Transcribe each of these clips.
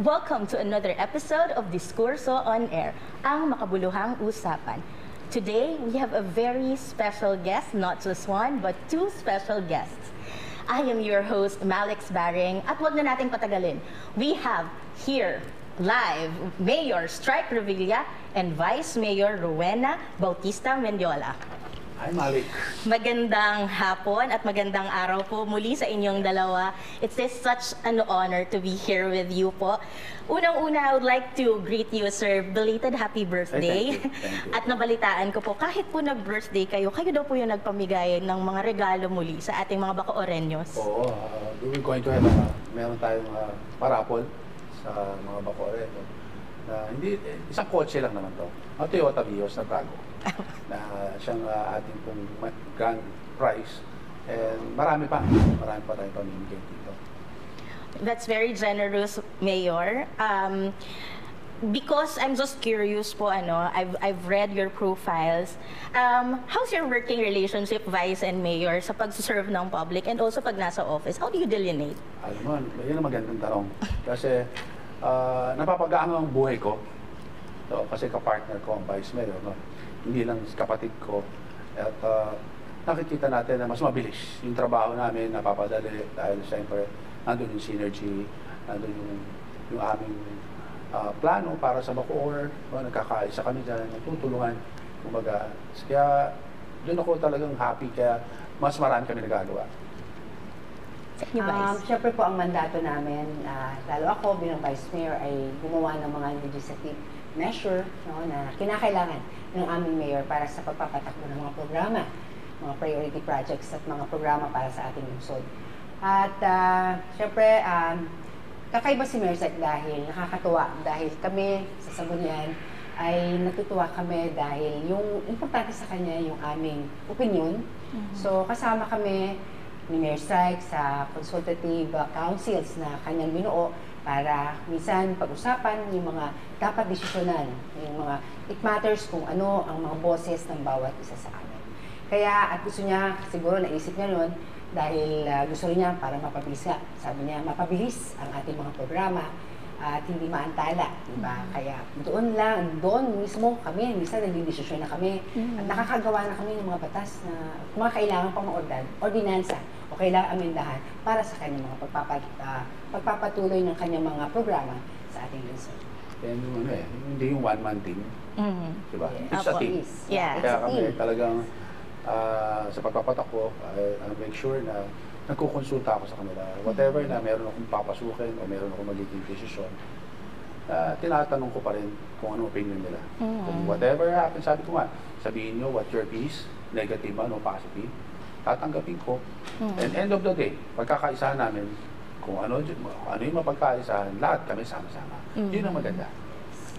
Welcome to another episode of Diskurso on Air, ang makabuluhang usapan. Today, we have a very special guest, not just one, but two special guests. I am your host, Malix Baring, at wag na nating patagalin. We have here, live, Mayor Strike Revilla and Vice Mayor Rowena Bautista Mendiola. Hi, Malik. Magandang hapon at magandang araw po muli sa inyong dalawa. It's such an honor to be here with you po. Unang-una, I would like to greet you, sir. Belated happy birthday. Thank you. At nabalitaan ko po, kahit po nag-birthday kayo, kayo daw po yung nagpamigay ng mga regalo muli sa ating mga Bacoreños. Oo, we're going to have meron tayong parapol sa mga Bacoreños. Na hindi, isang kotse lang naman to. Ang Toyota Vios na Tago. Na siyang ating pong grand prize. And marami pa tayong pamimigay dito. That's very generous, Mayor. Because I'm just curious po, I've read your profiles. How's your working relationship, Vice and Mayor, sa pag-serve ng public and also pag nasa office? How do you delineate? Alam mo, yun ang magandang tanong. Kasi napapagaan ang buhay ko. So, kasi kapartner ko ang Vice Mayor, no? Hindi lang kapatid ko. At nakikita natin na mas mabilis yung trabaho namin, napapadali dahil siyempre nandun yung synergy, nandun yung aming plano para sa Bacoor, nagkakaisa kami dyan, nagtutulungan, kumbaga. Kaya doon ako talagang happy, kaya mas marami kami nagagawa. Siyempre po ang mandato namin, lalo ako bilang Vice Mayor ay gumawa ng mga legislative measure, no, na kinakailangan ng aming mayor para sa pagpapatakbo ng mga programa, mga priority projects at mga programa para sa ating lungsod. At siyempre, kakaiba si Mayor Zack dahil nakakatuwa, dahil kami sa Sangguniang ay natutuwa kami dahil yung importante sa kanya yung aming opinion. So kasama kami ni Mayor Strike sa consultative councils na kanyang binuo para minsan pag-usapan yung mga dapat desisyonan, yung mga it matters kung ano ang mga boses ng bawat isa sa amin. Kaya at gusto niya, siguro naisip niya noon dahil gusto niya para mapabilis nga. Sabi niya, mapabilis ang ating mga programa at hindi maantala, diba? Kaya doon mismo kami, minsan nagdidesisyon na kami at nakakagawa na kami ng mga batas na mga kailangan pang ordinansa o kailangan amendahan para sa kanyang mga pagpapatuloy ng kanyang mga programa sa ating lungsod. And hindi yung one-man team, diba? It's a team. Yeah. Kaya kami talagang sa pagpapatakbo, I make sure na nagkukonsulta ako sa kanila. Whatever na meron akong papasukin o meron akong magiging desisyon, tinatanong ko pa rin kung ano opinion nila. Kung whatever happens, sabi ko nga, sabihin nyo what your piece, negative man o positive, tatanggapin ko. And end of the day, pagkakaisahan namin, kung ano yung mapagkaisahan, lahat kami sama-sama. Yun ang maganda.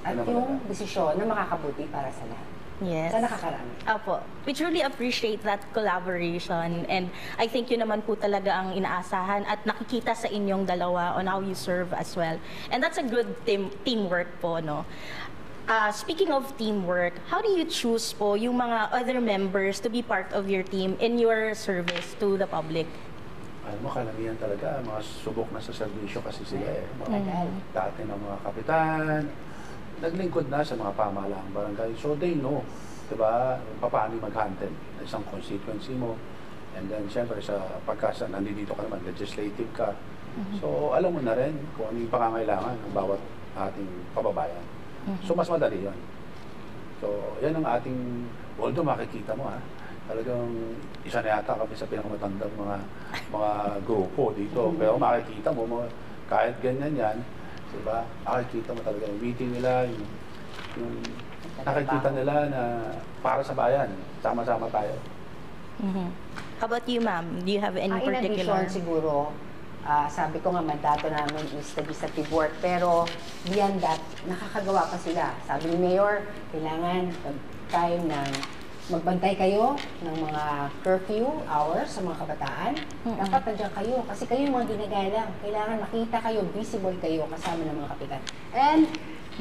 At yung desisyon na makakabuti para sa lahat. Yes. Sa nakakarami. Opo. We truly appreciate that collaboration and I think yun naman po talaga ang inaasahan at nakikita sa inyong dalawa on how you serve as well. And that's a good teamwork po, no? Speaking of teamwork, how do you choose po yung mga other members to be part of your team in your service to the public? Alam mo, kalamihan talaga, mga subok na sa serbisyo kasi sila dati ng mga kapitan, naglingkod na sa mga pamahalaang barangay. So they know, diba, paano mag-handle isang constituency mo. And then, siyempre, nandito ka naman, legislative ka. So, alam mo na rin kung ano yung pangangailangan ng bawat ating kababayan. So, mas madali yun. So, yan ang ating, although makikita mo talagang isa na yata kami sa pinakamatandang mga grupo dito. Pero makikita mo, kahit ganyan yan, diba? Nakikita mo talaga yung meeting nila, yung nakikita nila na para sa bayan, sama-sama tayo. How about you, ma'am? Do you have any particular? In addition, siguro, sabi ko nga, mandato namin is legislative work, pero beyond that, nakakagawa pa sila. Sabi ni Mayor, kailangan time ng magbantay kayo ng mga curfew hours sa mga kabataan. Dapat nandiyan kayo kasi kayo yung mga ginagalang. Kailangan makita kayo, visible kayo kasama ng mga kapitan. And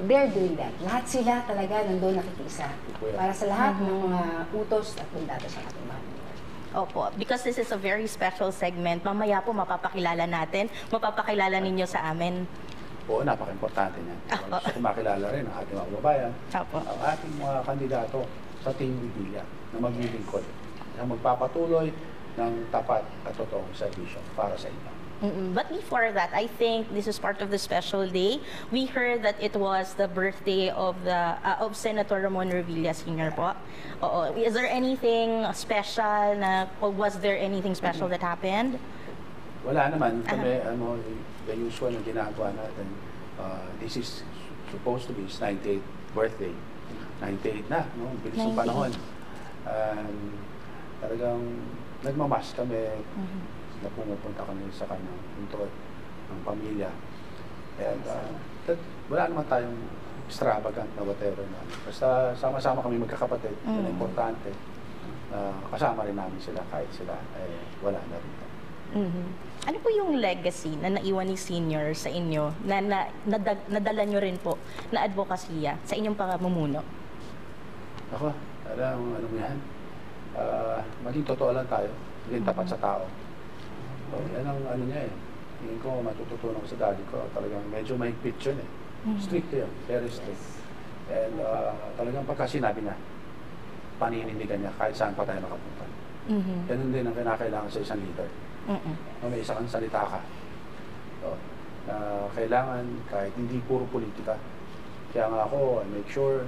they're doing that. Lahat sila talaga nandun nakikiisa para sa lahat ng mga utos at mandato sa ating mga mayor. Opo, because this is a very special segment. Mamaya po mapapakilala natin, mapapakilala ninyo sa amin. Oo, napaka-importante niyan. Gusto ko makilala rin ang ating mga kababayan, Opo. ang ating mga kandidato sa Team Revilla na maglilingkod, na magpapatuloy ng tapat at totoong serbisyo para sa inyo. But before that, I think this is part of the special day. We heard that it was the birthday of Senator Ramon Revilla Sr. po. Oo. Is there anything special or was there anything special that happened? Wala naman. Kami, the usual na ginagawa natin. This is supposed to be his 98th birthday. 98 na, no? Bilis ng panahon. Talagang nagmamas kami. Na pumupunta kami sa kanyang lingkod ng pamilya. And wala naman tayong extravagant na whatever na. Basta sama-sama kami magkakapatid. Yan ang importante. Kasama rin namin sila kahit sila wala na rin. Ano po yung legacy na naiwan ni Senior sa inyo na nadala nyo rin po na advokasya sa inyong pamumuno? Ako, ano yan? Maging totoo lang tayo. Maging tapat sa tao. So, yan ang ano niya eh. Tingin ko matututunan ko sa daddy ko. Talagang medyo mahigpit yun eh. Strict yun. Very strict. And talagang pagka sinabi niya, paninindigan niya kahit saan pa tayo makapunta. Ganun din ang kinakailangan sa isang leader. May isa kang salita ka. So, kailangan kahit hindi puro politika. Kaya nga ako, I make sure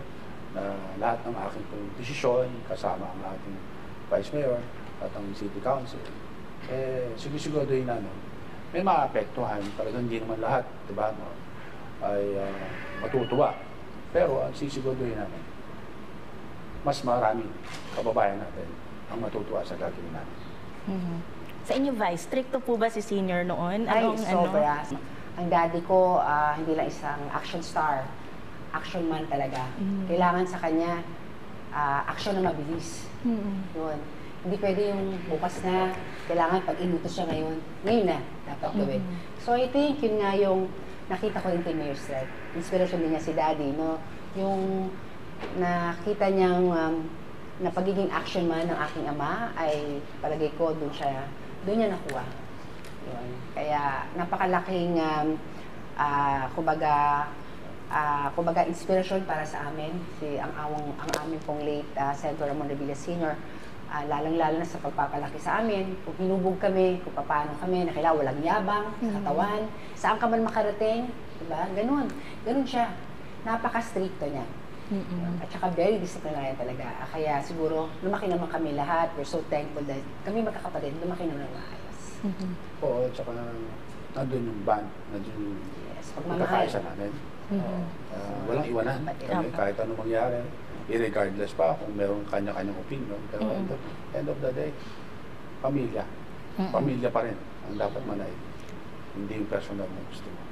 na lahat ng aking desisyon, kasama ang ating Vice Mayor at ang City Council, siguraduhin namin, may maapektuhan, talagang hindi naman lahat, di ba, ay matutuwa. Pero ang sisiguraduhin namin, mas maraming kababayan natin ang matutuwa sa gagawin namin. Sa inyo, Vice, stricto po ba si Senior noon? Ay, sobra. Ang daddy ko, hindi lang isang action star, action man talaga. Kailangan sa kanya, action na mabilis. Yun. Hindi pwede yung bukas na, kailangan pag inutos siya ngayon na dapat gawin. So I think yun nga yung nakita ko yung Team Mayor Strike. Inspiration din niya si Daddy, no? Yung nakita niyang na pagiging action man ng aking ama ay palagay ko doon niya nakuha. Yun. Kaya napakalaking kumbaga inspiration para sa amin ang aming pong late Senator Ramon Revilla Sr. Lalang-lalo na sa pagpapalaki sa amin, kung hinubog kami, kung paano kami, na kailangan walang yabang, sa katawan, saan ka man makarating, diba? Ganun siya. Napaka-stricto niya. At saka very disciplinarian talaga. Kaya siguro, lumaki naman kami lahat. We're so thankful that kami magkakapatid, lumaki naman ng maayos. Oo, at saka nandun yung band, nandun yung pagkakaisa namin. Walang iwanan. Kahit anong mangyari. Regardless pa kung meron kanya-kanyang opinion. Pero end of the day, pamilya. Pamilya pa rin ang dapat manahin. Hindi yung personal na gusto mo.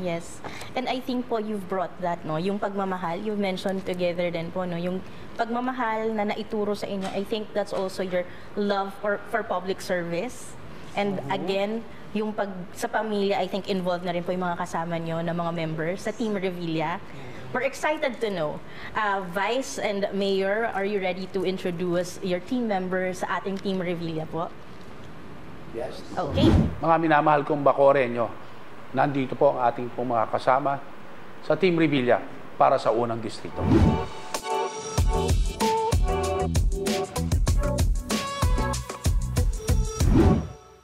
Yes. And I think po you've brought that, no? Yung pagmamahal, you mentioned together din po, no? Yung pagmamahal na naituro sa inyo, I think that's also your love for public service. And again, yung sa pamilya, I think involved na rin po yung mga kasama nyo na mga members sa Team Revilla. We're excited to know. Vice and Mayor, are you ready to introduce your team members sa ating Team Revilla po? Yes. Okay. Mga minamahal kong Bacoreño, nandito po ang ating pong mga kasama sa Team Revilla para sa unang distrito.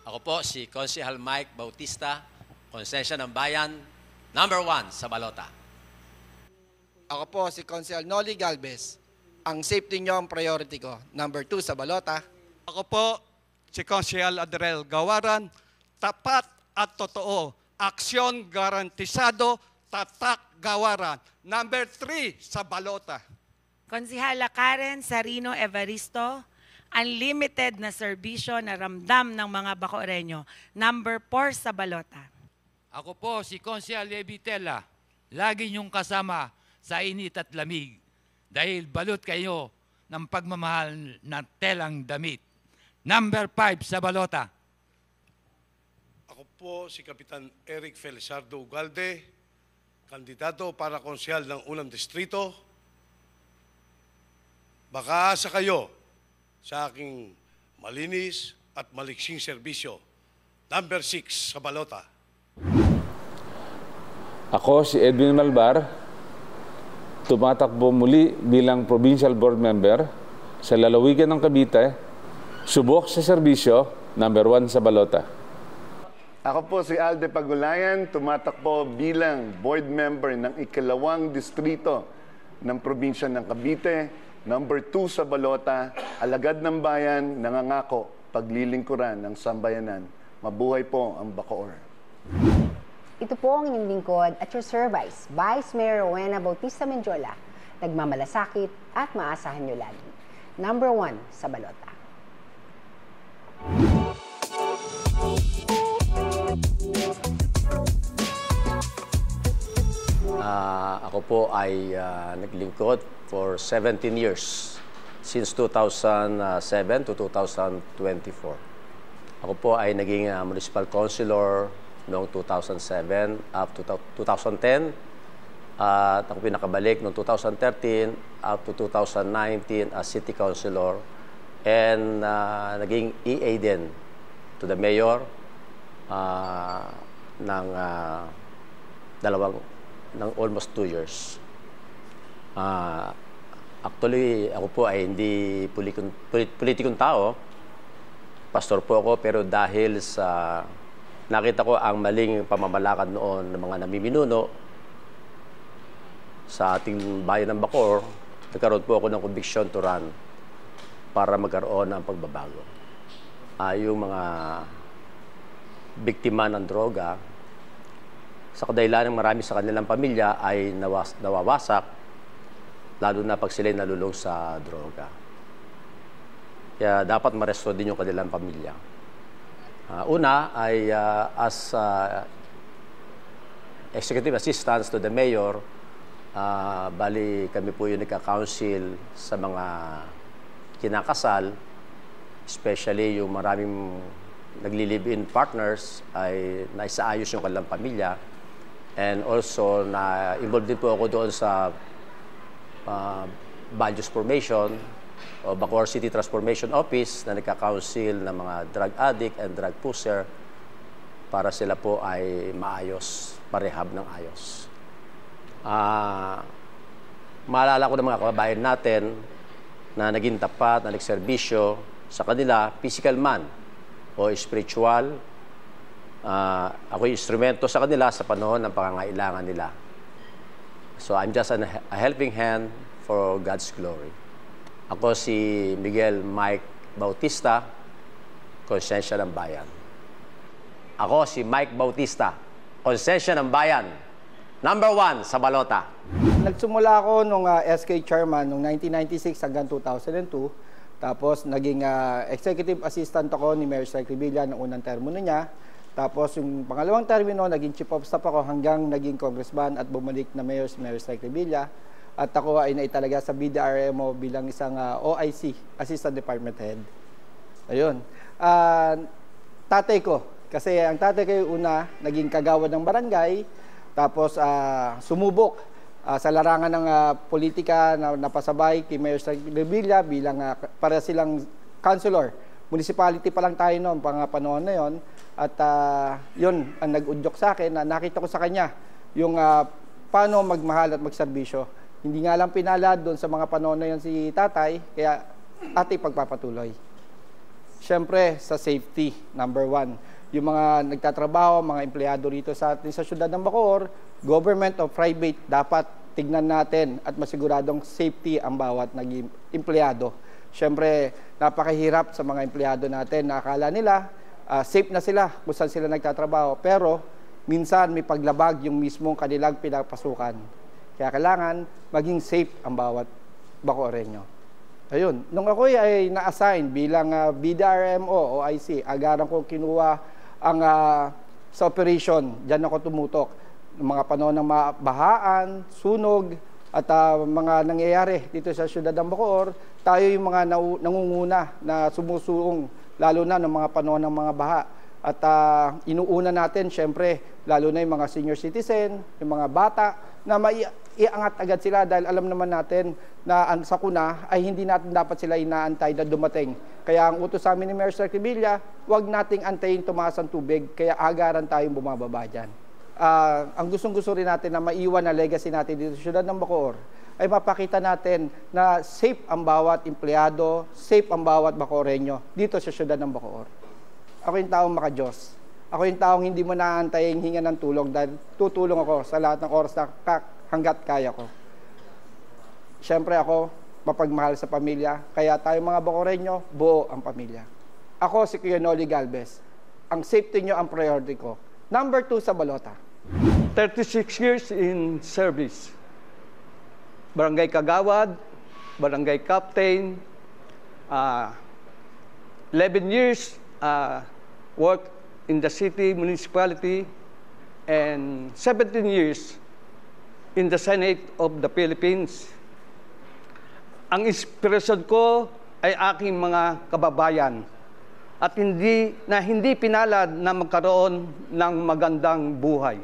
Ako po si Konsehal Mike Bautista, Konsensya ng Bayan, number 1 sa Balota. Ako po si Konsehal Noli Galvez. Ang safety nyo ang priority ko. Number 2 sa Balota. Ako po si Konsehal Adrel Gawaran. Tapat at totoo. Aksyon garantisado, tatak gawaran. Number 3 sa Balota. Konsehala Karen Sarino Evaristo. Unlimited na serbisyo na ramdam ng mga Bacoreño. Number 4 sa Balota. Ako po si Konsehal Evitela. Lagi niyong kasama sa init at lamig dahil balot kayo ng pagmamahal ng telang damit. Number 5 sa Balota. Ako po si Kapitan Eric Felizardo Ugalde, kandidato para konsehal ng unang distrito. Baka asa kayo sa aking malinis at maliksing serbisyo. Number 6 sa Balota. Ako si Edwin Malbar, tumatakbo muli bilang Provincial Board Member sa lalawigan ng Cavite, subok sa serbisyo, number 1 sa balota. Ako po si Alde Pagulayan, tumatakbo bilang Board Member ng ikalawang distrito ng probinsya ng Cavite, number 2 sa balota, alagad ng bayan, nangangako, paglilingkuran ng sambayanan. Mabuhay po ang Bacoor. Ito po ang inyong lingkod at your service, Vice Mayor Rowena Bautista Mendiola, nagmamalasakit at maasahan nyo lagi. Number 1 sa balota. Ako po ay naglingkod for 17 years, since 2007 to 2024. Ako po ay naging municipal councilor noong 2007 up to 2010. At ako pinakabalik noong 2013 up to 2019 as city councilor. And naging EA din to the mayor ng almost 2 years. Actually, ako po ay hindi politikong tao. Pastor po ako, pero dahil sa nakita ko ang maling pamamalakad noon ng mga namiminuno sa ating bayan ng Bacoor, nagkaroon po ako ng conviction to run para magkaroon ng pagbabago. Yung mga biktima ng droga, sa kadahilan ng marami sa kanilang pamilya ay nawawasak, lalo na pag sila'y nalulong sa droga. Kaya dapat ma-restore din yung kanilang pamilya. Una ay as executive assistants to the mayor, bali kami po yung nagka-council sa mga kinakasal, especially yung maraming nagli-live-in partners ay naisaayos yung kanilang pamilya. And also, na-involved din po ako doon sa Baguio's Formation o Bacoor City Transformation Office na nagka-council ng mga drug addict and drug pusher para sila po ay maayos, parehab ng ayos. Maalala ko ng mga kababayan natin na naging tapat, na nagserbisyo sa kanila, physical man o spiritual. Ako yung instrumento sa kanila sa panahon ng pangangailangan nila. So I'm just a helping hand for God's glory. Ako si Miguel Mike Bautista, Konsensya ng Bayan. Ako si Mike Bautista, Konsensya ng Bayan, number 1 sa balota. Nagsimula ako nung SK chairman noong 1996 hanggang 2002. Tapos naging executive assistant ako ni Mayor Strike Revilla ng unang termino niya. Tapos yung pangalawang termino, naging chief of staff ako hanggang naging congressman at bumalik na Mayor Strike Revilla. At ako ay naitalaga sa BDRMO bilang isang OIC, Assistant Department Head. Ayun. Tatay ko, kasi ang tatay ko yung una, naging kagawad ng barangay, tapos sumubok sa larangan ng politika na napasabay kay Mayor Strike Revilla bilang para silang councilor. Municipality pa lang tayo noon, panahon na yon. At yun ang nag-udyok sa akin na nakita ko sa kanya yung paano magmahal at magserbisyo. Hindi nga lang pinalad doon sa mga panahon na yun si tatay, kaya ating pagpapatuloy. Siyempre, sa safety, number 1. Yung mga nagtatrabaho, mga empleyado rito sa atin sa syudad ng Bacoor, government o private, dapat tignan natin at masiguradong safety ang bawat naging empleyado. Siyempre, napakahirap sa mga empleyado natin na akala nila safe na sila kung saan sila nagtatrabaho. Pero, minsan may paglabag yung mismong kanilang pinapasukan. Kaya kailangan maging safe ang bawat Bacooreño. Ayun, nung ako ay na-assign bilang BDRMO o IC, agaran ko kinuha ang sa operation. Diyan ako tumutok. Mga panahon ng bahaan, sunog, at mga nangyayari dito sa syudad ng Bacoor, tayo yung mga nangunguna na sumusuong, lalo na ng mga panahon ng mga baha. At inuuna natin, syempre, lalo na yung mga senior citizen, yung mga bata, na iangat agad sila dahil alam naman natin na ang sakuna ay hindi natin dapat sila inaantay na dumating. Kaya ang utos sa amin ni Mayor Strike Revilla, huwag nating antayin tumaas ang tubig, kaya agaran tayong bumababa dyan. ang gustong-gusto rin natin na maiwan na legacy natin dito sa siyudad ng Bacoor ay mapakita natin na safe ang bawat empleyado, safe ang bawat Bacoreño dito sa siyudad ng Bacoor. Ako yung taong maka-Diyos. Ako yung taong hindi mo naantayin hinga ng tulong dahil tutulong ako sa lahat ng oras na hanggat kaya ko. Siyempre ako, mapagmahal sa pamilya, kaya tayo mga Bacoreño, buo ang pamilya. Ako si Kuya Noli Galvez. Ang safety nyo ang priority ko. Number 2 sa balota. 36 years in service. Barangay Kagawad, Barangay Captain, 11 years work in the city, municipality, and 17 years in the Senate of the Philippines. Ang inspirasyon ko ay aking mga kababayan at hindi pinalad na magkaroon ng magandang buhay.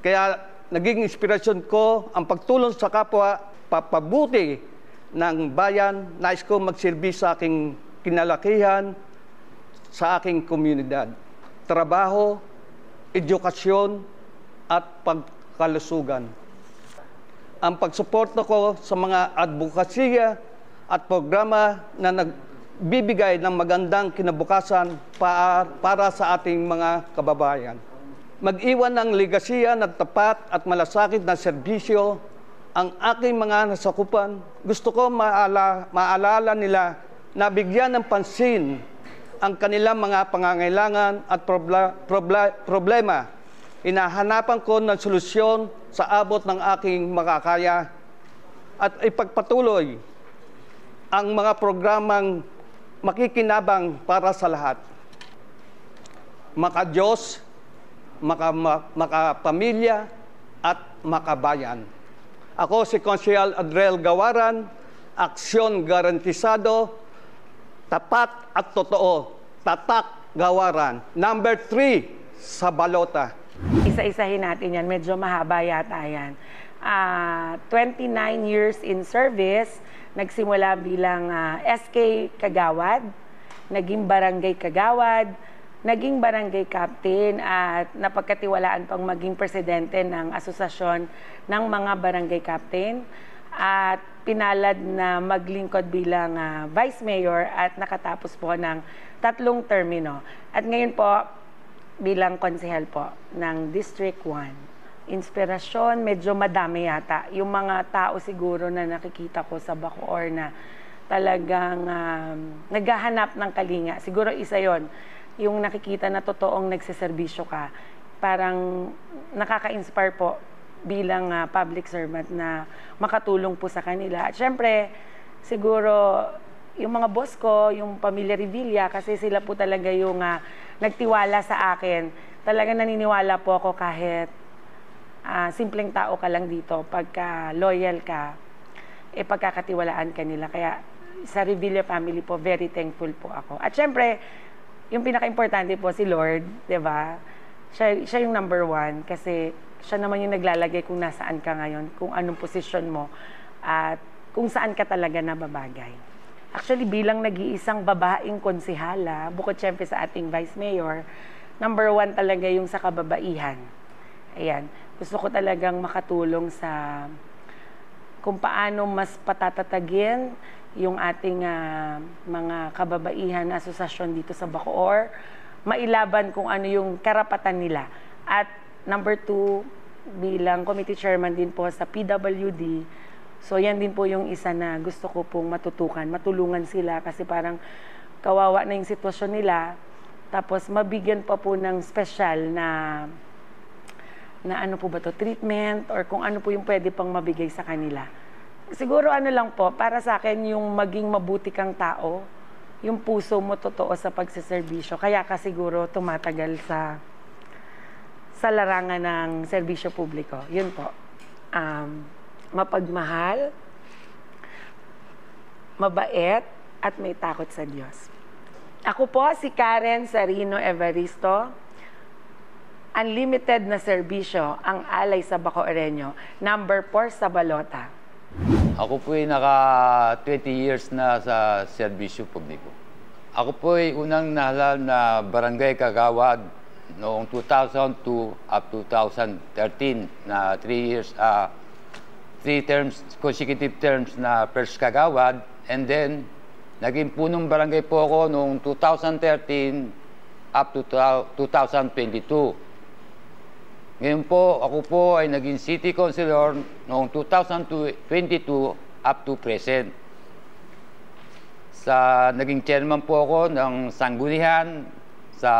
Kaya naging inspirasyon ko ang pagtulong sa kapwa, papabuti ng bayan. Nais ko magsilbi sa aking kinalakihan, sa aking komunidad. Trabaho, edukasyon, at pagkalusugan. Ang pagsuporta ko sa mga advokasya at programa na nagbibigay ng magandang kinabukasan para sa ating mga kababayan. Mag-iwan ng legasiya ng tapat at malasakit na serbisyo ang aking mga nasakupan. Gusto ko maalala nila na bigyan ng pansin ang kanilang mga pangangailangan at problema. Hinahanapan ko ng solusyon sa abot ng aking makakaya at ipagpatuloy ang mga programang makikinabang para sa lahat. Maka-Diyos, makapamilya at makabayan. Ako si Konsehal Adrel Gawaran, aksyon garantisado, tapat at totoo, tatak Gawaran. Number 3 sa balota. Isa-isahin natin yan, medyo mahaba yata yan. 29 years in service, nagsimula bilang SK Kagawad, naging Barangay Kagawad, naging barangay captain at napagkatiwalaan pang maging presidente ng asosasyon ng mga barangay captain at pinalad na maglingkod bilang vice mayor at nakatapos po ng 3 termino. At ngayon po bilang konsehal po ng District 1. Inspirasyon, medyo madami yata. Yung mga tao siguro na nakikita ko sa Bacoor na talagang naghahanap ng kalinga. Siguro isa yon, yung nakikita na totoong nagsiservisyo ka. Parang nakaka-inspire po bilang public servant na makatulong po sa kanila. At syempre, siguro yung mga boss ko, yung pamilya Revilla, kasi sila po talaga yung nagtiwala sa akin. Talaga naniniwala po ako kahit simpleng tao ka lang dito. Pagka loyal ka, pagkakatiwalaan ka nila. Kaya sa Revilla family po, very thankful po ako. At syempre, yung pinaka-importante po si Lord, di ba? Siya yung number 1 kasi siya naman yung naglalagay kung nasaan ka ngayon, kung anong posisyon mo, at kung saan ka talaga nababagay. Actually, bilang nag-iisang babaeng konsehala, bukod syempre sa ating Vice Mayor, number 1 talaga yung sa kababaihan. Ayan. Gusto ko talagang makatulong sa kung paano mas patatatagin yung ating mga kababaihan na asosasyon dito sa Bacoor, mailaban kung ano yung karapatan nila. At number 2, bilang committee chairman din po sa PWD, so yan din po yung isa na gusto ko pong matutukan, matulungan sila kasi parang kawawa na yung sitwasyon nila, tapos mabigyan pa po ng special na ano po ba to, treatment or kung ano po yung pwede pang mabigay sa kanila. Siguro ano lang po, para sa akin yung maging mabuti kang tao, yung puso mo totoo sa pagsiservisyo. Kaya ka siguro tumatagal sa larangan ng serbisyo publiko. Yun po. Mapagmahal, mabait, at may takot sa Diyos. Ako po si Karen Sarino Evaristo. Unlimited na serbisyo ang alay sa Bacoreño. Number 4 sa balota. Ako po ay naka 20 years na sa serbisyo publiko. Ako po ay unang nahalal na Barangay Kagawad noong 2002 up to 2013 na 3 years, 3 terms, consecutive terms na first kagawad. And then, naging punong barangay po ako noong 2013 up to 2022. Ngayon po, ako po ay naging city councilor noong 2022 up to present. Naging chairman po ako ng sanggunian sa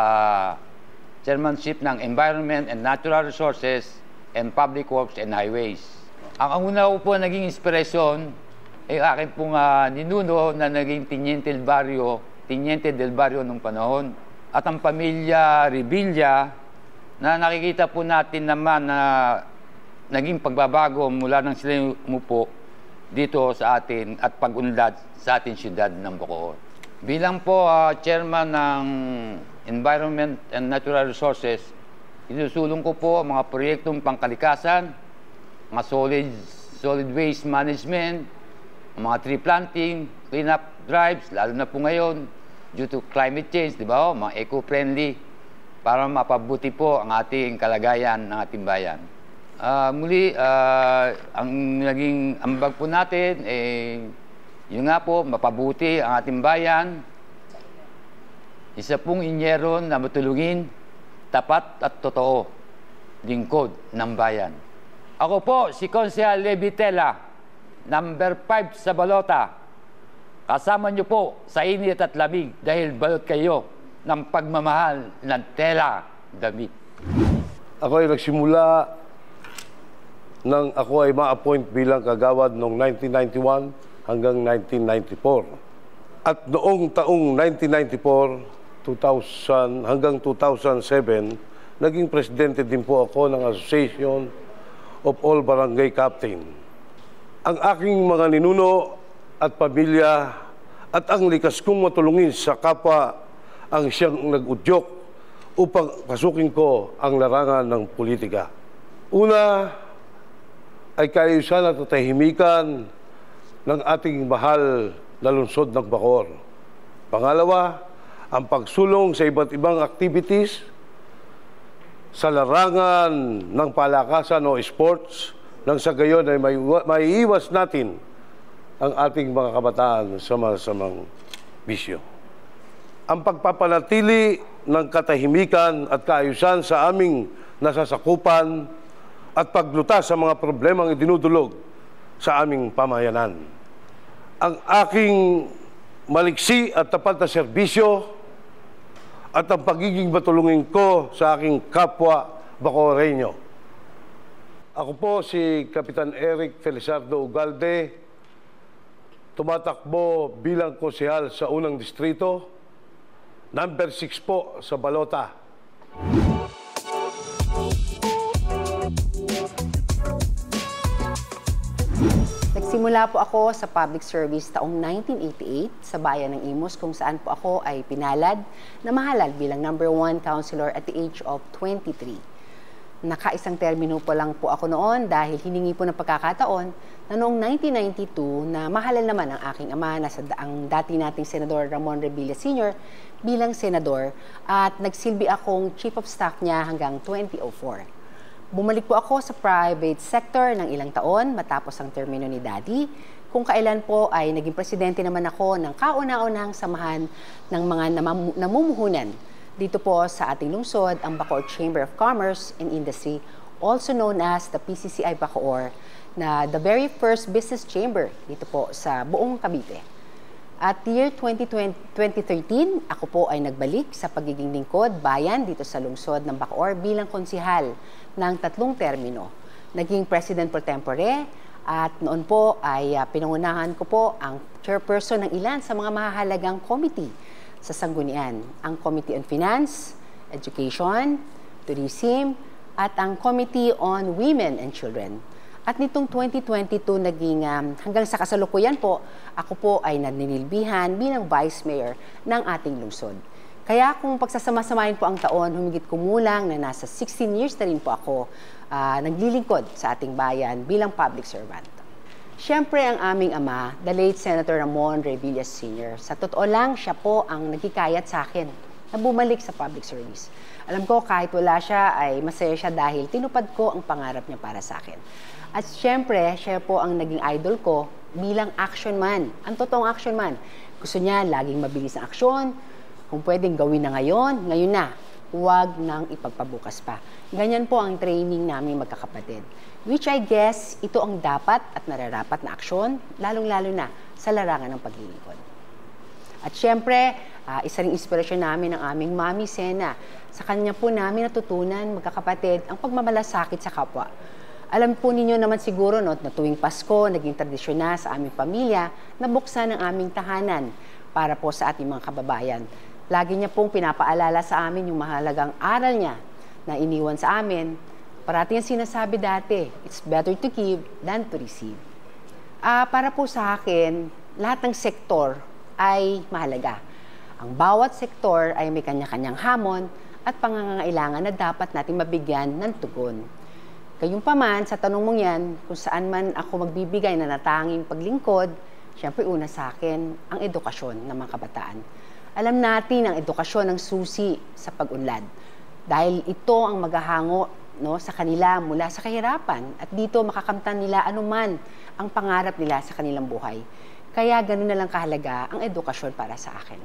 chairmanship ng Environment and Natural Resources and Public Works and Highways. Ang una ko po naging inspirasyon ay akin pong ninuno na naging Teniente del Barrio nung panahon. At ang pamilya Revilla na nakikita po natin naman na naging pagbabago mula nang sila umupo dito sa atin at pag-unlad sa ating siyudad ng Bacoor. Bilang po chairman ng Environment and Natural Resources, inusulong ko po mga proyektong pangkalikasan, mga solid waste management, mga tree planting, cleanup drives, lalo na po ngayon, due to climate change, di ba? Mga eco-friendly, para mapabuti po ang ating kalagayan ng ating bayan. Muli, ang naging ambag po natin, yun nga po, mapabuti ang ating bayan. Isa pong inyero na matulungin, tapat at totoo, lingkod ng bayan. Ako po, si Konsehal Levitela, number 5 sa balota. Kasama niyo po sa init at lamig dahil balot kayo ng pagmamahal ng tela damit. Ako ay nagsimula nang ako ay ma-appoint bilang kagawad noong 1991 hanggang 1994. At noong taong 1994, 2000 hanggang 2007, naging presidente din po ako ng Association of All Barangay Captain. Ang aking mga ninuno at pamilya at ang likas kong matulungin sa kapwa ang siyang nag-udyok upang pasukin ko ang larangan ng politika. Una ay kaayusan at katahimikan ng ating mahal na lungsod ng Bacoor. Pangalawa, ang pagsulong sa iba't ibang activities sa larangan ng palakasan o sports nang sa gayon ay maiiwas natin ang ating mga kabataan sa masamang bisyo. Ang pagpapanatili ng katahimikan at kaayusan sa aming nasasakupan at paglutas sa mga problemang idinudulog sa aming pamayanan. Ang aking maliksi at tapat na serbisyo at ang pagiging matulungin ko sa aking kapwa Bacoreño. Ako po si Kapitan Eric Felizardo Ugalde, tumatakbo bilang konsehal sa unang distrito, number 6 po sa balota. Nagsimula po ako sa public service taong 1988 sa bayan ng Imus, kung saan po ako ay pinalad na mahalal bilang number 1 councilor at the age of 23. Nakaisang termino po lang po ako noon dahil hiningi po ng pagkakataon na noong 1992 na mahalal naman ang aking ama na ang dati nating Senador Ramon Revilla Sr. bilang senador at nagsilbi akong chief of staff niya hanggang 2004. Bumalik po ako sa private sector ng ilang taon matapos ang termino ni Daddy, kung kailan po ay naging presidente naman ako ng kauna-unahang samahan ng mga namumuhunan dito po sa ating lungsod, ang Bacoor Chamber of Commerce and Industry, also known as the PCCI Bacoor, na the very first business chamber dito po sa buong Cavite. At year 2013, ako po ay nagbalik sa pagiging lingkod bayan dito sa lungsod ng Bacoor bilang konsehal ng 3 termino. Naging president pro tempore at noon po ay pinangunahan ko po ang chairperson ng ilan sa mga mahahalagang committee sa sanggunian, ang Committee on Finance, Education, Tourism, at ang Committee on Women and Children. At nitong 2022 naging hanggang sa kasalukuyan po, ako po ay naninilbihan bilang Vice Mayor ng ating lungsod. Kaya kung pagsasama-samahin po ang taon, humigit kumulang na nasa 16 years na rin po ako naglilingkod sa ating bayan bilang public servant. Siyempre ang aming ama, the late Senator Ramon Revilla Sr. Sa totoo lang, siya po ang nagkikayat sa akin na bumalik sa public service. Alam ko kahit wala siya ay masaya siya dahil tinupad ko ang pangarap niya para sa akin. At syempre, siya po ang naging idol ko bilang action man. Ang totoong action man. Gusto niya laging mabilis ang aksyon. Kung pwedeng gawin na ngayon, ngayon na. Huwag nang ipagpabukas pa. Ganyan po ang training namin magkakapatid. Which I guess, ito ang dapat at nararapat na aksyon, lalong-lalo na sa larangan ng paglilingkod. At syempre, isa ring inspirasyon namin ang aming Mami Sena. Sa kanya po namin natutunan, magkakapatid, ang pagmamalasakit sa kapwa. Alam po ninyo naman siguro no, na tuwing Pasko, naging tradisyon na sa aming pamilya na buksan ang aming tahanan para po sa ating mga kababayan. Lagi niya pong pinapaalala sa amin yung mahalagang aral niya na iniwan sa amin. Parating ang sinasabi dati, it's better to give than to receive. Para po sa akin, lahat ng sektor ay mahalaga. Ang bawat sektor ay may kanya-kanyang hamon at pangangailangan na dapat natin mabigyan ng tugon. Gayunpaman, sa tanong mong yan, kung saan man ako magbibigay na natanging paglingkod, syempre una sa akin ang edukasyon ng mga kabataan. Alam natin ang edukasyon ng susi sa pag-unlad dahil ito ang maghahango sa kanila mula sa kahirapan at dito makakamtan nila anuman ang pangarap nila sa kanilang buhay. Kaya ganun na lang kahalaga ang edukasyon para sa akin.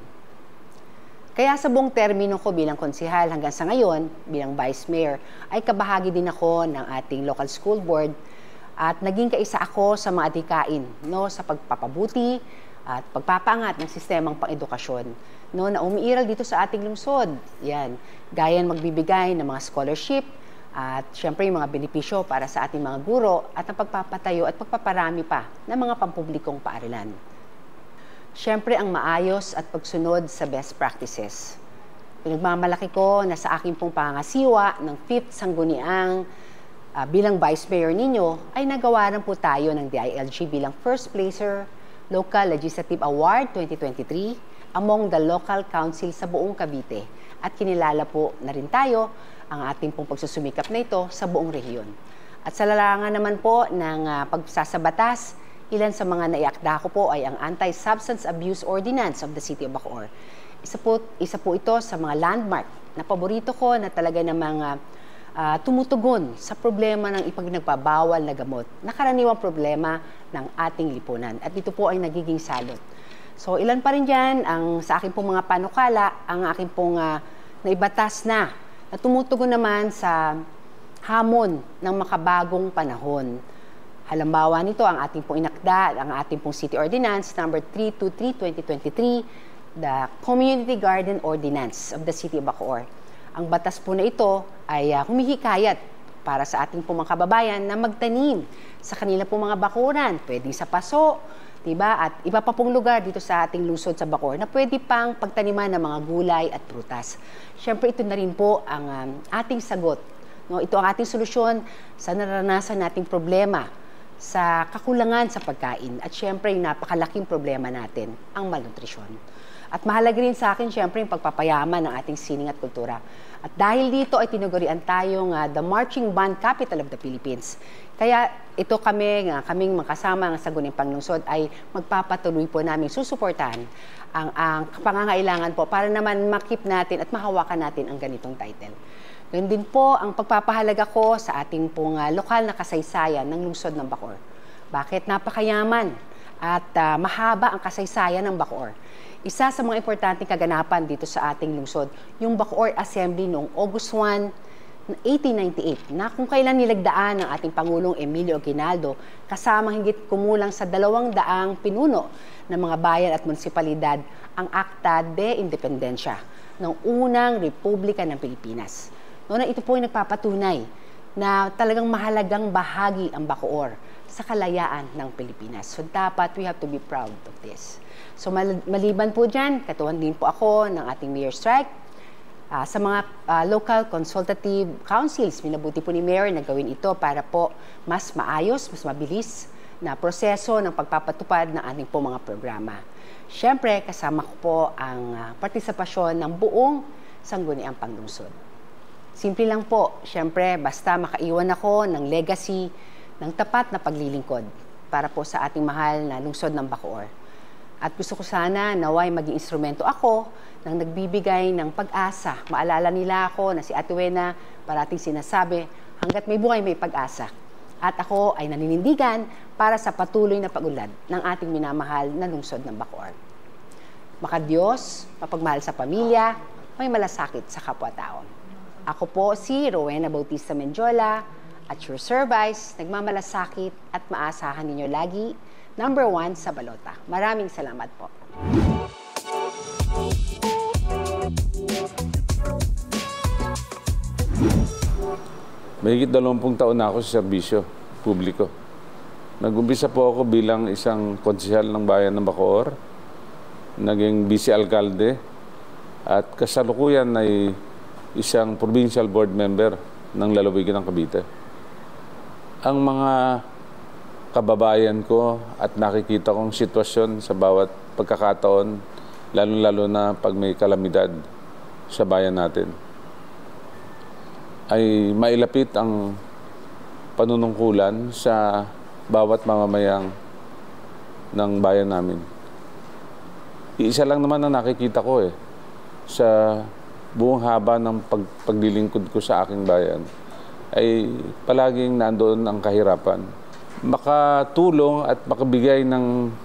Kaya sa buong termino ko bilang konsehal hanggang sa ngayon, bilang Vice Mayor, ay kabahagi din ako ng ating local school board at naging kaisa ako sa mga adhikain sa pagpapabuti at pagpapaangat ng sistemang pang-edukasyon na umiiral dito sa ating lungsod. Yan, gaya magbibigay ng mga scholarship at syempre yung mga benepisyo para sa ating mga guro at ang pagpapatayo at pagpaparami pa ng mga pampublikong paaralan. Syempre ang maayos at pagsunod sa best practices. Pinagmamalaki ko na sa aking pong pangasiwa ng 5th Sangguniang bilang Vice Mayor ninyo ay nagawaran po tayo ng DILG bilang First Placer Local Legislative Award 2023 among the local council sa buong Cavite. At kinilala po na rin tayo ang ating pong pagsusumikap na ito sa buong rehiyon. At sa larangan naman po ng pagsasabatas, ilan sa mga naiakda ko po ay ang Anti-Substance Abuse Ordinance of the City of Bacoor. Isa po ito sa mga landmark na paborito ko na talaga namang tumutugon sa problema ng ipagnagbabawal na gamot na karaniwang problema ng ating lipunan. At ito po ay nagiging salot. So ilan pa rin dyan ang sa aking pong mga panukala, ang aking pong naibatas na tumutugon naman sa hamon ng makabagong panahon. Halimbawa nito ang ating pong inakda, ang ating pong City Ordinance number 323/2023, the Community Garden Ordinance of the City of Bacoor. Ang batas po na ito ay humihikayat para sa ating pong mga kababayan na magtanim sa kanila pong mga bakuran, pwedeng sa paso, diba? At iba pa pong lugar dito sa ating lungsod sa Bacoor na pwede pang pagtaniman ng mga gulay at prutas. Siyempre, ito na rin po ang ating sagot. Ito ang ating solusyon sa naranasan nating problema sa kakulangan sa pagkain. At siyempre, yung napakalaking problema natin, ang malnutrisyon. At mahalaga rin sa akin, siyempre, yung pagpapayaman ng ating sining at kultura. At dahil dito ay tinugurian tayong the Marching Band Capital of the Philippines. Kaya ito kaming makasama ng Sangguniang Panglungsod ay magpapatuloy po namin susuportahan ang pangangailangan po para naman makip natin at mahawakan natin ang ganitong title. Ganun din po ang pagpapahalaga ko sa ating pong lokal na kasaysayan ng lungsod ng Bacoor. Bakit? Napakayaman at mahaba ang kasaysayan ng Bacoor. Isa sa mga importanteng kaganapan dito sa ating lungsod, yung Bacoor Assembly noong August 1, 1898, na kung kailan nilagdaan ng ating Pangulong Emilio Aguinaldo kasama higit kumulang sa 200 pinuno ng mga bayan at munisipalidad ang Acta de Independencia ng unang Republika ng Pilipinas. Noon ito po ay nagpapatunay na talagang mahalagang bahagi ang Bacoor sa kalayaan ng Pilipinas. So dapat we have to be proud of this. So maliban po dyan, katuhan din po ako ng ating Mayor Strike. Sa mga local consultative councils, minabuti po ni Mayor na gawin ito para po mas maayos, mas mabilis na proseso ng pagpapatupad ng ating po mga programa. Siyempre, kasama ko po ang partisipasyon ng buong Sangguniang Panglungsod. Simple lang po, siyempre, basta makaiwan ako ng legacy ng tapat na paglilingkod para po sa ating mahal na lungsod ng Bacoor. At gusto ko sana naway maging instrumento ako ng nagbibigay ng pag-asa. Maalala nila ako na si Ate Wena parating sinasabi, hanggat may buhay may pag-asa. At ako ay naninindigan para sa patuloy na pag-unlad ng ating minamahal na lungsod ng Bacoor. Makadiyos, mapagmahal sa pamilya, may malasakit sa kapwa-tao. Ako po si Rowena Bautista Menjola at your service, nagmamalasakit at maasahan ninyo lagi, number 1 sa balota. Maraming salamat po. Mahigit 20 taon na ako sa serbisyo publiko. Nag-umpisa po ako bilang isang konsehal ng bayan ng Bacoor, naging vice-alkalde, at kasalukuyan ay isang provincial board member ng lalawigan ng Cavite. Ang mga kababayan ko at nakikita kong sitwasyon sa bawat pagkakataon, lalo-lalo na pag may kalamidad sa bayan natin, ay mailapit ang panunungkulan sa bawat mamamayang ng bayan namin. Iisa lang naman ang nakikita ko sa buong haba ng paglilingkod ko sa aking bayan ay palaging nandoon ang kahirapan. Makatulong at makabigay ng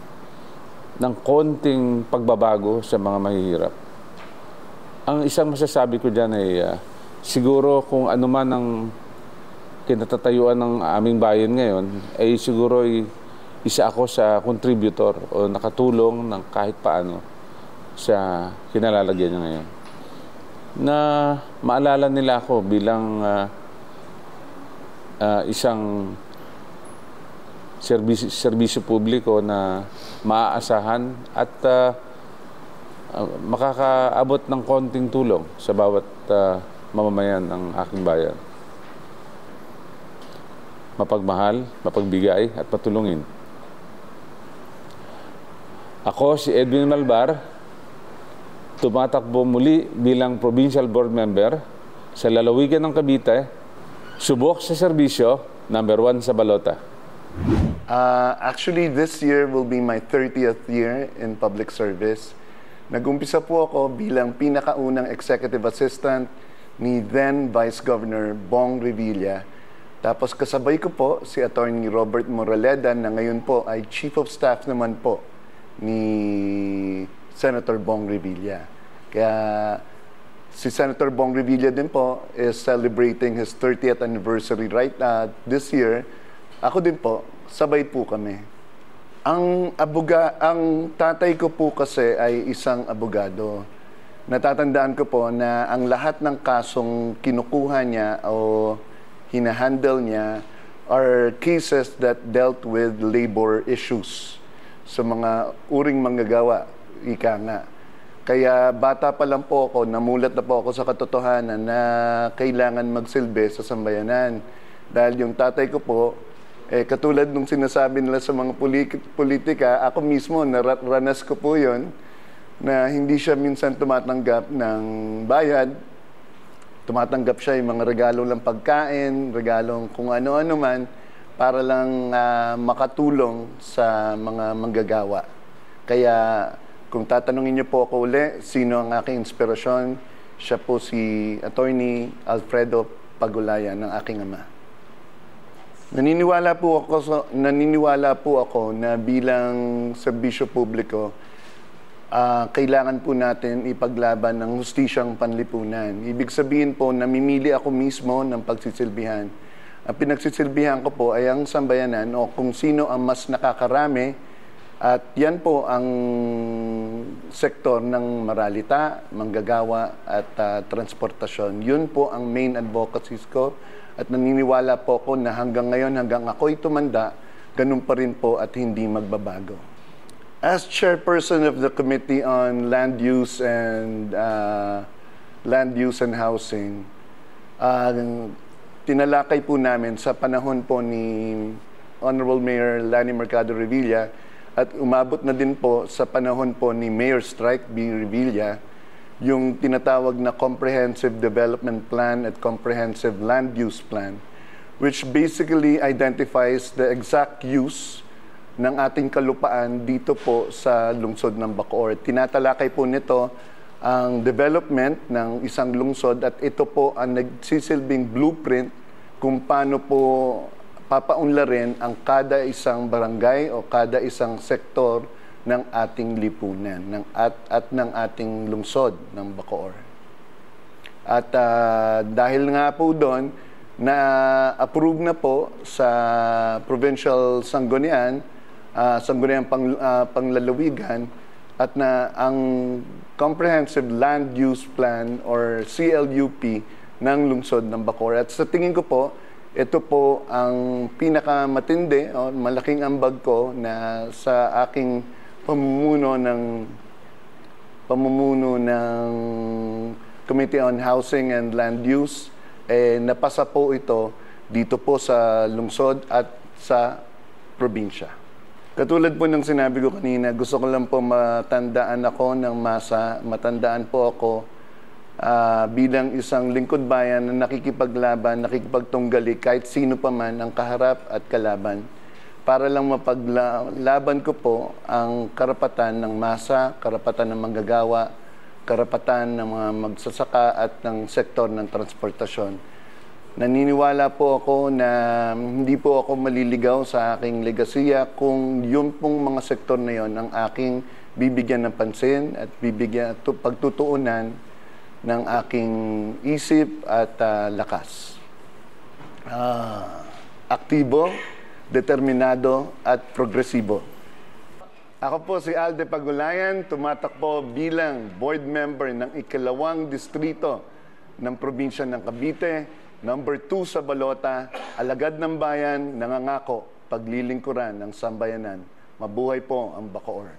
konting pagbabago sa mga mahihirap. Ang isang masasabi ko dyan ay siguro kung ano man ang kinatatayuan ng aming bayan ngayon, ay siguro isa ako sa contributor o nakatulong ng kahit paano sa kinalalagyan niya ngayon. Na maalala nila ako bilang isang serbisyo publiko na maaasahan at makakaabot ng konting tulong sa bawat mamamayan ng aking bayan. Mapagmahal, mapagbigay at patulungin. Ako si Edwin Malbar, tumatakbo muli bilang provincial board member sa lalawigan ng Cavite, subok sa serbisyo, number 1 sa balota. Actually, this year will be my 30th year in public service. Nag-umpisa po ako bilang pinakaunang executive assistant ni then Vice Governor Bong Revilla. Tapos kasabay ko po si Attorney Robert Moraleda na ngayon po ay Chief of Staff naman po ni Senator Bong Revilla. Kaya si Senator Bong Revilla din po is celebrating his 30th anniversary right this year. Ako din po, sabay po kami. Ang tatay ko po kasi ay isang abogado. Natatandaan ko po na ang lahat ng kasong kinukuha niya o hinahandle niya are cases that dealt with labor issues sa mga uring manggagawa, ika nga. Kaya bata pa lang po ako, namulat na po ako sa katotohanan na kailangan magsilbi sa sambayanan. Dahil yung tatay ko po, katulad nung sinasabi nila sa mga politika, ako mismo, naranas ko po yun, na hindi siya minsan tumatanggap ng bayad. Tumatanggap siya yung mga regalo lang pagkain, regalong kung ano-ano man, para lang makatulong sa mga manggagawa. Kaya kung tatanungin niyo po ako uli, sino ang aking inspirasyon, siya po si Attorney Alfredo Pagulayan, ng aking ama. Naniniwala po ako na bilang serbisyo publiko, kailangan po natin ipaglaban ng hustisyang panlipunan. Ibig sabihin po, namimili ako mismo ng pagsisilbihan. Ang pinagsisilbihan ko po ay ang sambayanan o kung sino ang mas nakakarami, at yan po ang sektor ng maralita, manggagawa at transportasyon. Yun po ang main advocacies ko at naniniwala po ako na hanggang ngayon, hanggang ako'y tumanda, ganun pa rin po at hindi magbabago. As chairperson of the Committee on Land Use and Housing, tinalakay po namin sa panahon po ni Honorable Mayor Lani Mercado Revilla at umabot na din po sa panahon po ni Mayor Strike B. Revilla yung tinatawag na Comprehensive Development Plan at Comprehensive Land Use Plan, which basically identifies the exact use ng ating kalupaan dito po sa lungsod ng Bacoor. Tinatalakay po nito ang development ng isang lungsod at ito po ang nagsisilbing blueprint kung paano po papaunlarin ang kada isang barangay o kada isang sektor ng ating lipunan at ng ating lungsod ng Bacoor. At dahil nga po doon, na-approve na po sa Provincial Sangguniang Panglalawigan at na ang Comprehensive Land Use Plan or CLUP ng lungsod ng Bacoor. At sa tingin ko po, ito po ang pinakamatindi o malaking ambag ko na sa aking pamumuno ng Committee on Housing and Land Use. Napasa po ito dito po sa lungsod at sa probinsya. Katulad po ng sinabi ko kanina, gusto ko lang po matandaan ako ng masa, matandaan po ako bilang isang lingkod bayan na nakikipaglaban, nakikipagtunggali kahit sino pa man ang kaharap at kalaban para lang mapaglaban ko po ang karapatan ng masa, karapatan ng manggagawa, karapatan ng mga magsasaka at ng sektor ng transportasyon. Naniniwala po ako na hindi po ako maliligaw sa aking legasiya kung yun pong mga sektor na yon ang aking bibigyan ng pansin at bibigyan pagtutuunan ng aking isip at lakas. Aktibo, determinado at progresibo. Ako po si Alde Pagulayan, tumatakbo bilang board member ng ikalawang distrito ng probinsya ng Cavite, number 2 sa balota, alagad ng bayan, nangangako, paglilingkuran ng sambayanan. Mabuhay po ang Bacoor.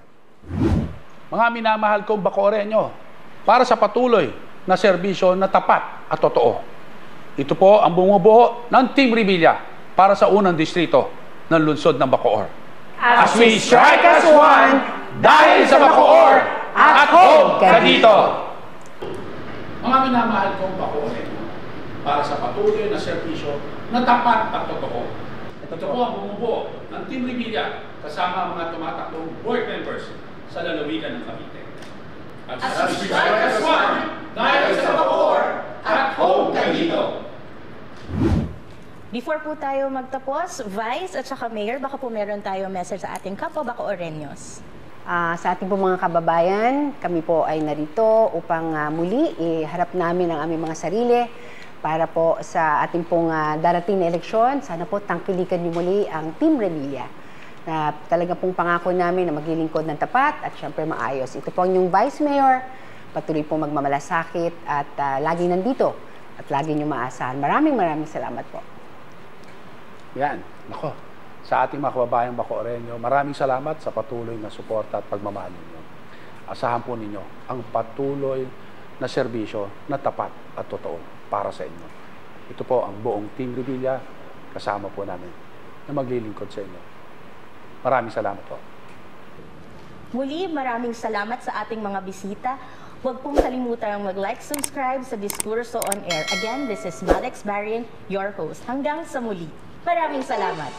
Mga minamahal kong Bacoreño, para sa patuloy na serbisyo na tapat at totoo. Ito po ang bumubuo ng Team Revilla para sa unang distrito ng lungsod ng Bacoor. As we strike as one, dahil sa Bacoor, at home ka dito. Mga minamahal kong Bacoreño, para sa patuloy na serbisyo na tapat at totoo. Ito po ang bumubuo ng Team Revilla kasama ang mga tumatakbong board members sa lalawigan ng Cavite. As we strike as one, dahil sa Bacoor, at home ka dito. Before po tayo magtapos, Vice at saka Mayor, baka po meron tayo message sa ating kapwa Bacoreños. Sa ating po mga kababayan, kami po ay narito upang muli iharap namin ang aming mga sarili para po sa ating pong darating na eleksyon. Sana po tangkilikan niyo muli ang Team Revilla na talaga pong pangako namin na maglilingkod ng tapat at syempre maayos. Ito po ang inyong Vice Mayor, patuloy po magmamalasakit at lagi nandito at lagi niyo maasahan. Maraming salamat po. Yan, nako. Sa ating mga kababayang Bacoreño, maraming salamat sa patuloy na suporta at pagmamahal ninyo. Asahan po ninyo ang patuloy na serbisyo na tapat at totoo para sa inyo. Ito po ang buong Team Revilla, kasama po namin na maglilingkod sa inyo. Maraming salamat po. Muli, maraming salamat sa ating mga bisita. Huwag pong kalimutang mag-like, subscribe sa Diskurso on Air. Again, this is Malex Barrion, your host. Hanggang sa muli. Maraming salamat.